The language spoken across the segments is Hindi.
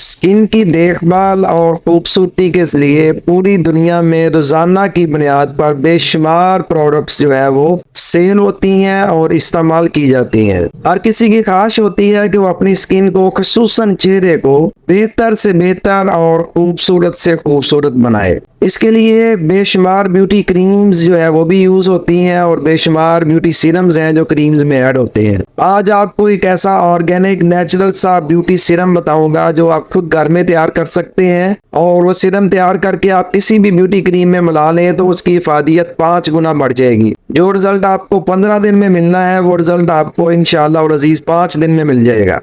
स्किन की देखभाल और खूबसूरती के लिए पूरी दुनिया में रोजाना की बुनियाद पर बेशुमार प्रोडक्ट्स जो है वो सेल होती हैं और इस्तेमाल की जाती हैं। हर किसी की ख्वाहिश होती है कि वो अपनी स्किन को, खुसूसन चेहरे को बेहतर से बेहतर और खूबसूरत से खूबसूरत बनाए। इसके लिए बेशुमार ब्यूटी क्रीम्स जो है वो भी यूज होती हैं और बेशुमार ब्यूटी सीरम्स हैं जो क्रीम्स में ऐड होते हैं। आज आपको एक ऐसा ऑर्गेनिक नेचुरल सा ब्यूटी सीरम बताऊंगा जो आप खुद घर में तैयार कर सकते हैं, और वो सीरम तैयार करके आप किसी भी ब्यूटी क्रीम में मिला लें तो उसकी इफादियत 5 गुना बढ़ जाएगी। जो रिजल्ट आपको 15 दिन में मिलना है वो रिजल्ट आपको इंशाअल्लाह और अजीज 5 दिन में मिल जाएगा।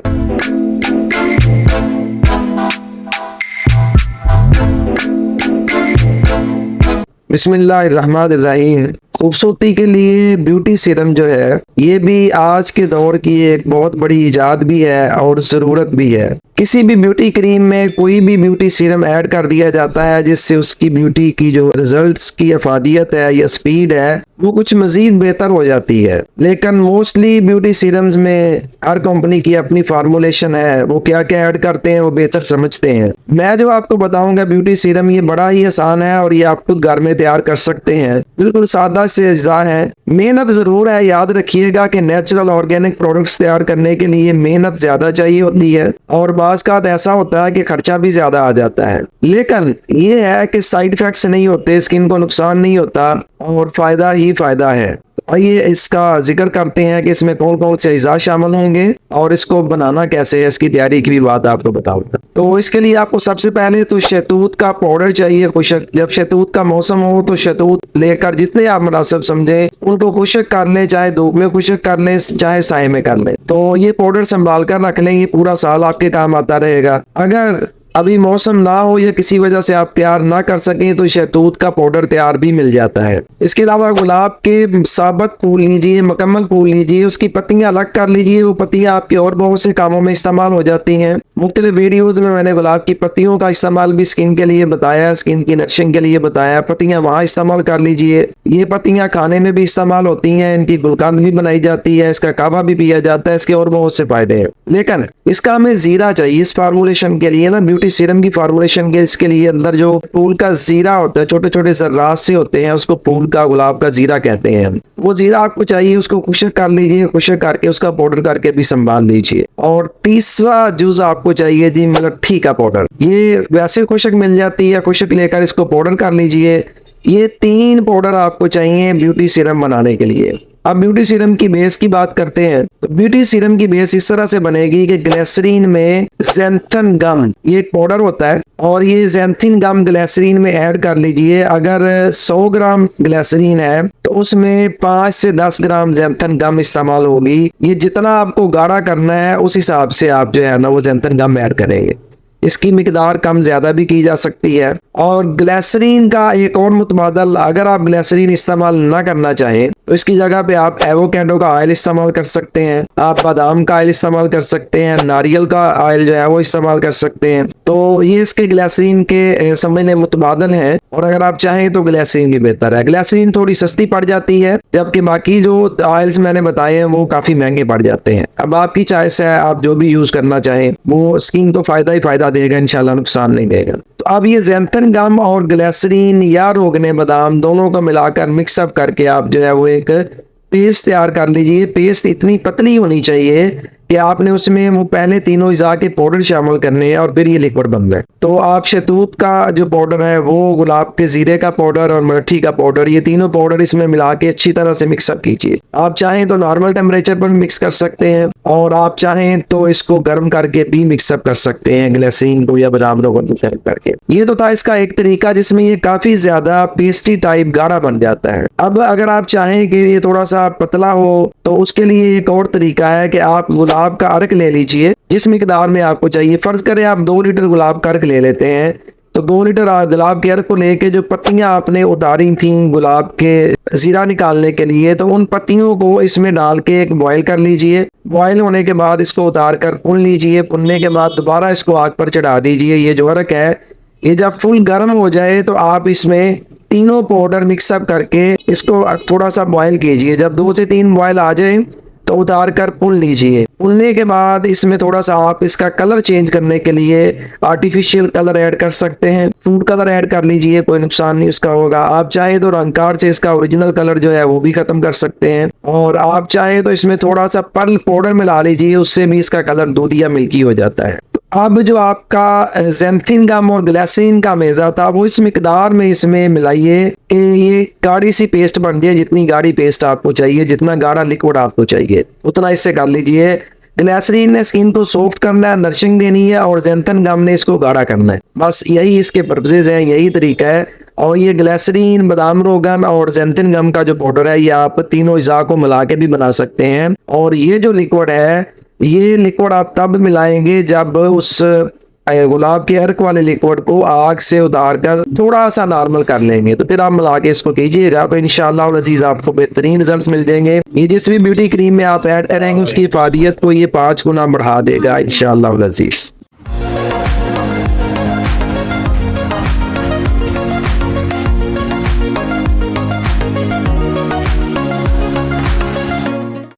बिस्मिल्लाहिर्रहमानिर्रहीम। खूबसूरती के लिए ब्यूटी सीरम जो है ये भी आज के दौर की एक बहुत बड़ी इजाद भी है और ज़रूरत भी है। किसी भी ब्यूटी क्रीम में कोई भी ब्यूटी सीरम ऐड कर दिया जाता है जिससे उसकी ब्यूटी की जो रिजल्ट्स की अफादियत है या स्पीड है वो कुछ मजीद बेहतर हो जाती है। लेकिन मोस्टली ब्यूटी सीरम्स में हर कंपनी की अपनी फार्मूलेशन है, वो क्या क्या ऐड करते हैं वो बेहतर समझते हैं। मैं जो आपको बताऊंगा ब्यूटी सीरम ये बड़ा ही आसान है और ये आप खुद घर में तैयार कर सकते हैं। बिल्कुल सादा से अज्जा है, मेहनत जरूर है। याद रखिएगा कि नेचुरल ऑर्गेनिक प्रोडक्ट्स तैयार करने के लिए मेहनत ज्यादा चाहिए होती है और बाज़ का ऐसा होता है कि खर्चा भी ज्यादा आ जाता है। लेकिन ये है कि साइड इफेक्ट्स नहीं होते, स्किन को नुकसान नहीं होता और फायदा ही फायदा है। आइए इसका जिक्र करते हैं कि इसमें कौन कौन से अज्जा शामिल होंगे और इसको बनाना कैसे है, इसकी तैयारी की भी बात आपको बताऊंगा। तो इसके लिए आपको सबसे पहले तो शहतूत का पाउडर चाहिए खुशक। जब शहतूत का मौसम हो तो शहतूत लेकर जितने आप मुनासिब समझे उनको खुशक कर लें, चाहे धूप में खुशक कर लें चाहे साए में कर लें। तो ये पाउडर संभाल कर रख लें, ये पूरा साल आपके काम आता रहेगा। अगर अभी मौसम ना हो या किसी वजह से आप तैयार ना कर सकें तो शहतूत का पाउडर तैयार भी मिल जाता है। इसके अलावा गुलाब के साबुत फूल लीजिए, मुकम्मल फूल लीजिए, उसकी पत्तियां अलग कर लीजिए। वो पत्तियां आपके और बहुत से कामों में इस्तेमाल हो जाती हैं। मुख्तलिफ वीडियोज में मैंने गुलाब की पत्तियों का इस्तेमाल भी स्किन के लिए बताया, स्किन की नरिशिंग के लिए बताया। पत्तियां वहां इस्तेमाल कर लीजिए। ये पत्तियां खाने में भी इस्तेमाल होती हैं, इनकी गुलकंद भी बनाई जाती है, इसका कावा भी पिया जाता है, इसके और बहुत से फायदे हैं। लेकिन इसका हमें जीरा चाहिए इस फार्मूलेशन के लिए ना, ब्यूटी सीरम की फार्मूलेशन के इसके लिए अंदर जो फूल का जीरा होता है, छोटे छोटे जर्रात से होते हैं, उसको फूल का गुलाब का जीरा कहते हैं। वो जीरा आपको चाहिए, उसको खुशक कर लीजिए, खुशक करके उसका पाउडर करके भी संभाल लीजिए। और तीसरा जुज आपको चाहिए जी मलट्ठी का पाउडर। ये वैसे खुशक मिल जाती है, खुशक लेकर इसको पाउडर कर लीजिए। ये 3 पाउडर आपको चाहिए ब्यूटी सीरम बनाने के लिए। अब ब्यूटी सीरम की बेस की बात करते हैं तो ब्यूटी सीरम की बेस इस तरह से बनेगी कि ग्लिसरीन में ज़ैंथन गम ये एक पाउडर होता है और ये ज़ैंथन गम ग्लिसरीन में ऐड कर लीजिए। अगर 100 ग्राम ग्लिसरीन है तो उसमें 5 से 10 ग्राम ज़ैंथन गम इस्तेमाल होगी। ये जितना आपको गाढ़ा करना है उस हिसाब से आप जो है ना वो ज़ैंथन गम ऐड करेंगे। इसकी मिकदार कम ज्यादा भी की जा सकती है। और ग्लिसरीन का एक और मुतबादल, अगर आप ग्लिसरीन इस्तेमाल ना करना चाहें तो इसकी जगह पे आप एवोकेडो का ऑयल इस्तेमाल कर सकते हैं, आप बादाम का ऑयल इस्तेमाल कर सकते हैं, नारियल का ऑयल जो है वो इस्तेमाल कर सकते हैं। तो ये इसके ग्लिसरीन के समझने मुतबादल हैं। और अगर आप चाहें तो ग्लिसरीन भी बेहतर है। ग्लिसरीन थोड़ी सस्ती पड़ जाती है जबकि बाकी जो ऑयल्स मैंने बताए हैं वो काफी महंगे पड़ जाते हैं। अब आपकी चॉइस है, आप जो भी यूज करना चाहें वो स्किन को फायदा ही फायदा देगा, इंशाल्लाह नुकसान नहीं देगा। तो अब ये ज़ैंथन गम और ग्लिसरीन या रोगने बादाम दोनों को मिलाकर मिक्सअप करके आप जो है वो एक पेस्ट तैयार कर लीजिए। पेस्ट इतनी पतली होनी चाहिए कि आपने उसमें वो पहले तीनों अज़ा के पाउडर शामिल करने हैं और फिर ये लिक्विड बन गए। तो आप शहतूत का जो पाउडर है वो, गुलाब के जीरे का पाउडर और मलट्ठी का पाउडर, ये तीनों पाउडर इसमें मिला के अच्छी तरह से मिक्सअप कीजिए। आप चाहें तो नॉर्मल टेम्परेचर पर मिक्स कर सकते हैं और आप चाहें तो इसको गर्म करके भी मिक्सअप कर सकते हैं ग्लिसरीन को या बादाम को मिक्सअप करके। ये तो था इसका एक तरीका जिसमें ये काफी ज्यादा पेस्टी टाइप गाढ़ा बन जाता है। अब अगर आप चाहें कि ये थोड़ा सा पतला हो तो उसके लिए एक और तरीका है कि आप गुलाब का अर्क ले लीजिए जिस मिकदार में आपको चाहिए। फर्ज करें आप 2 लीटर गुलाब का अर्क ले लेते हैं तो 2 लीटर गुलाब के अर्क को लेके जो पत्तियां आपने उतारी थी गुलाब के जीरा निकालने के लिए, तो उन पत्तियों को इसमें डाल के एक बॉयल कर लीजिए। बॉयल होने के बाद इसको उतार कर भून लीजिए। भुनने के बाद दोबारा इसको आग पर चढ़ा दीजिए। ये जो अर्क है ये जब फुल गर्म हो जाए तो आप इसमें तीनों पाउडर मिक्सअप करके इसको थोड़ा सा बॉयल कीजिए। जब 2 से 3 बॉयल आ जाए तो उतार कर पुल लीजिए। पुलने के बाद इसमें थोड़ा सा आप इसका कलर चेंज करने के लिए आर्टिफिशियल कलर ऐड कर सकते हैं। फूड कलर ऐड कर लीजिए, कोई नुकसान नहीं उसका होगा। आप चाहे तो रंग कार्ड से इसका ओरिजिनल कलर जो है वो भी खत्म कर सकते हैं, और आप चाहे तो इसमें थोड़ा सा पर्ल पाउडर मिला लीजिए, उससे भी इसका कलर दूधिया मिल्की हो जाता है। अब जो आपका ज़ैंथिन गम और ग्लिसरीन का मेज़ा था वो इस मिकदार में इसमें मिलाइए कि ये गाढ़ी सी पेस्ट बन जाए। जितनी गाढ़ी पेस्ट आपको चाहिए, जितना गाढ़ा लिक्विड आपको चाहिए, उतना इससे कर लीजिए। ग्लिसरीन ने स्किन को सॉफ्ट करना है, नरिशिंग देनी है, और ज़ैंथिन गम ने इसको गाढ़ा करना है। बस यही इसके पर्पसेज हैं, यही तरीका है। और ये ग्लिसरीन, बादाम रोगन और ज़ैंथिन गम का जो पाउडर है, ये आप तीनों अज़ा को मिला के भी बना सकते हैं। और ये जो लिक्विड है, ये लिक्विड आप तब मिलाएंगे जब उस गुलाब के अर्क वाले लिक्विड को आग से उतार कर थोड़ा सा नॉर्मल कर लेंगे। तो फिर आप मिला के इसको कीजिएगा, तो इंशाअल्लाह अज़ीज़ आपको बेहतरीन रिजल्ट्स मिल जाएंगे। ये जिस भी ब्यूटी क्रीम में आप ऐड करेंगे उसकी इफादियत को ये 5 गुना बढ़ा देगा इंशाअल्लाह अज़ीज़।